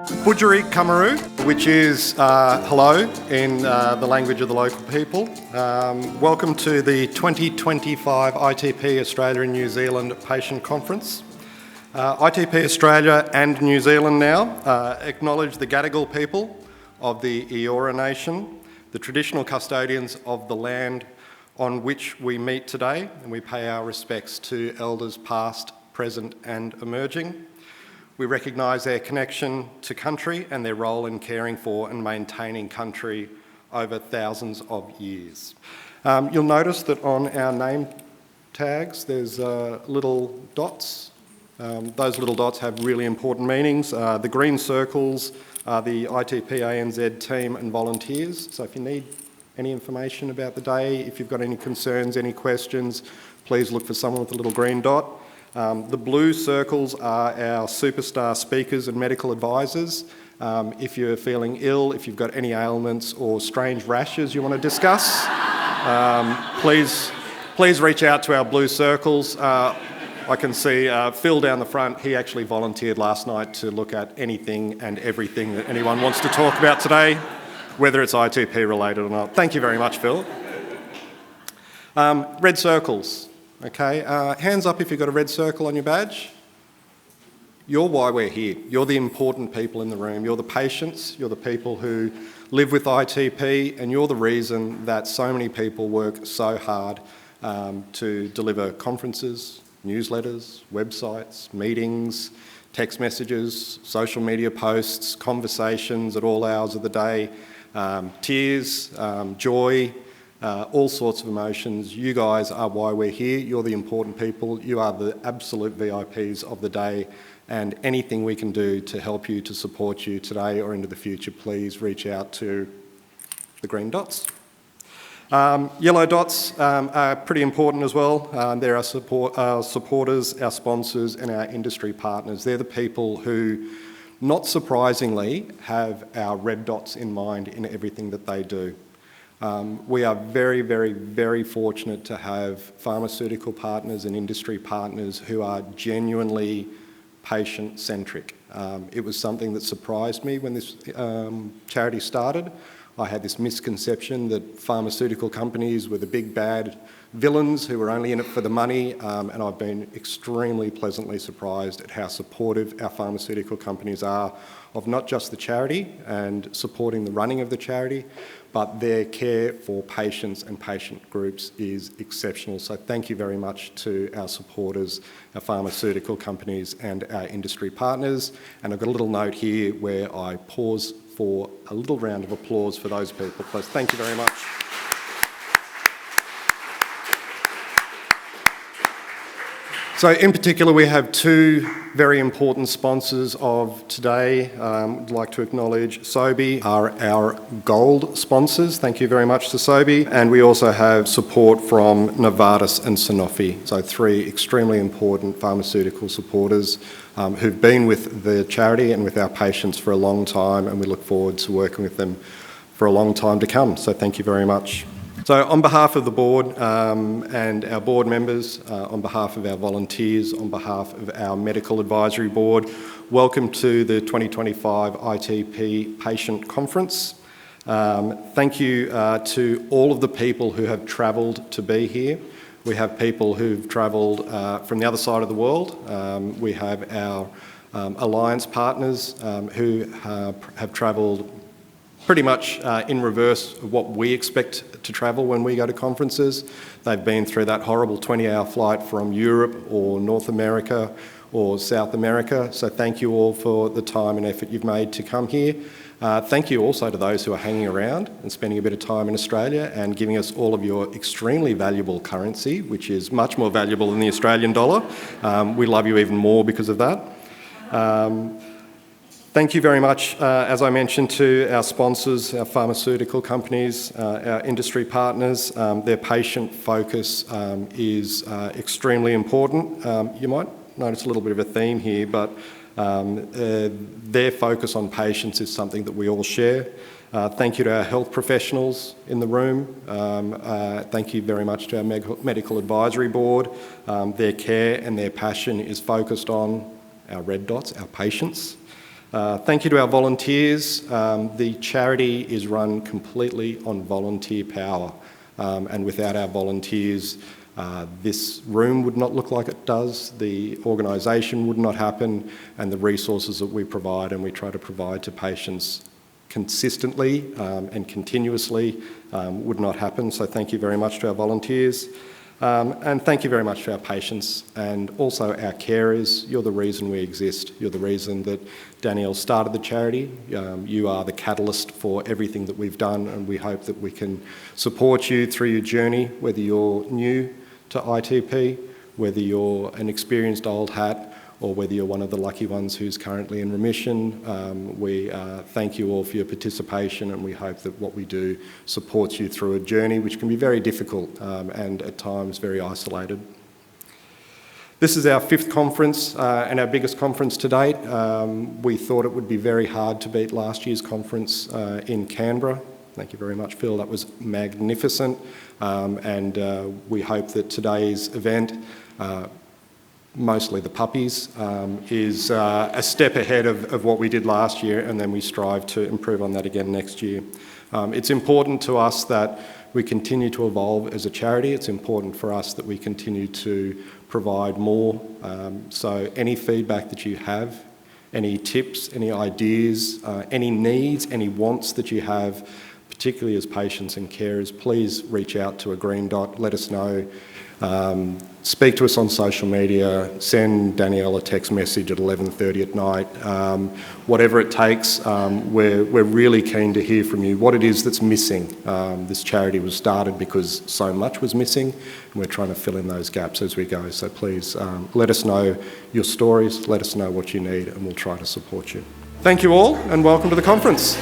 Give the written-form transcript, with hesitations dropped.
Budjari Kamaru, which is hello in the language of the local people. Welcome to the 2025 ITP Australia and New Zealand Patient Conference. ITP Australia and New Zealand now acknowledge the Gadigal people of the Eora Nation, the traditional custodians of the land on which we meet today, and we pay our respects to elders past, present and emerging. We recognise their connection to country and their role in caring for and maintaining country over thousands of years. You'll notice that on our name tags there's little dots. Those little dots have really important meanings. The green circles are the ITP ANZ team and volunteers. So if you need any information about the day, if you've got any concerns, any questions, please look for someone with a little green dot. The blue circles are our superstar speakers and medical advisors. If you're feeling ill, if you've got any ailments or strange rashes you want to discuss, please reach out to our blue circles. I can see Phil down the front. He actually volunteered last night to look at anything and everything that anyone wants to talk about today, whether it's ITP related or not. Thank you very much, Phil. Red circles. Okay, hands up if you've got a red circle on your badge. You're why we're here. You're the important people in the room. You're the patients, you're the people who live with ITP, and you're the reason that so many people work so hard to deliver conferences, newsletters, websites, meetings, text messages, social media posts, conversations at all hours of the day, tears, joy, all sorts of emotions. You guys are why we're here. You're the important people. You are the absolute VIPs of the day, and anything we can do to help you, to support you today or into the future, please reach out to the green dots. Yellow dots are pretty important as well. They're our supporters, our sponsors and our industry partners. They're the people who, not surprisingly, have our red dots in mind in everything that they do. We are very, very, very fortunate to have pharmaceutical partners and industry partners who are genuinely patient-centric. It was something that surprised me when this charity started. I had this misconception that pharmaceutical companies were the big bad villains who were only in it for the money, and I've been extremely pleasantly surprised at how supportive our pharmaceutical companies are of not just the charity and supporting the running of the charity, but their care for patients and patient groups is exceptional. So thank you very much to our supporters, our pharmaceutical companies and our industry partners. And I've got a little note here where I pause for a little round of applause for those people. Please, thank you very much. So in particular, we have two very important sponsors of today. I'd like to acknowledge Sobi are our gold sponsors. Thank you very much to Sobi. And we also have support from Novartis and Sanofi. So three extremely important pharmaceutical supporters who've been with the charity and with our patients for a long time, and we look forward to working with them for a long time to come. So thank you very much. So on behalf of the board and our board members, on behalf of our volunteers, on behalf of our medical advisory board, welcome to the 2025 ITP Patient Conference. Thank you to all of the people who have travelled to be here. We have people who've travelled from the other side of the world. We have our alliance partners who have travelled pretty much in reverse of what we expect to travel when we go to conferences. They've been through that horrible 20-hour flight from Europe or North America or South America. So thank you all for the time and effort you've made to come here. Thank you also to those who are hanging around and spending a bit of time in Australia and giving us all of your extremely valuable currency, which is much more valuable than the Australian dollar. We love you even more because of that. Thank you very much, as I mentioned, to our sponsors, our pharmaceutical companies, our industry partners. Their patient focus is extremely important. You might notice a little bit of a theme here, but their focus on patients is something that we all share. Thank you to our health professionals in the room. Thank you very much to our medical advisory board. Their care and their passion is focused on our red dots, our patients. Thank you to our volunteers. The charity is run completely on volunteer power, and without our volunteers, this room would not look like it does, the organisation would not happen, and the resources that we provide and we try to provide to patients consistently and continuously would not happen. So thank you very much to our volunteers. And thank you very much to our patients and also our carers. You're the reason we exist. You're the reason that Danielle started the charity. You are the catalyst for everything that we've done, and we hope that we can support you through your journey, whether you're new to ITP, whether you're an experienced old hat, or whether you're one of the lucky ones who's currently in remission. We thank you all for your participation, and we hope that what we do supports you through a journey which can be very difficult and at times very isolated. This is our 5th conference and our biggest conference to date. We thought it would be very hard to beat last year's conference in Canberra. Thank you very much, Phil. That was magnificent. And we hope that today's event, mostly the puppies, is a step ahead of what we did last year, and then we strive to improve on that again next year. It's important to us that we continue to evolve as a charity. It's important for us that we continue to provide more. So any feedback that you have, any tips, any ideas, any needs, any wants that you have, particularly as patients and carers, please reach out to a green dot, let us know. Speak to us on social media, send Danielle a text message at 11:30 at night. Whatever it takes, we're really keen to hear from you what it is that's missing. This charity was started because so much was missing, and we're trying to fill in those gaps as we go. So please let us know your stories, let us know what you need, and we'll try to support you. Thank you all, and welcome to the conference.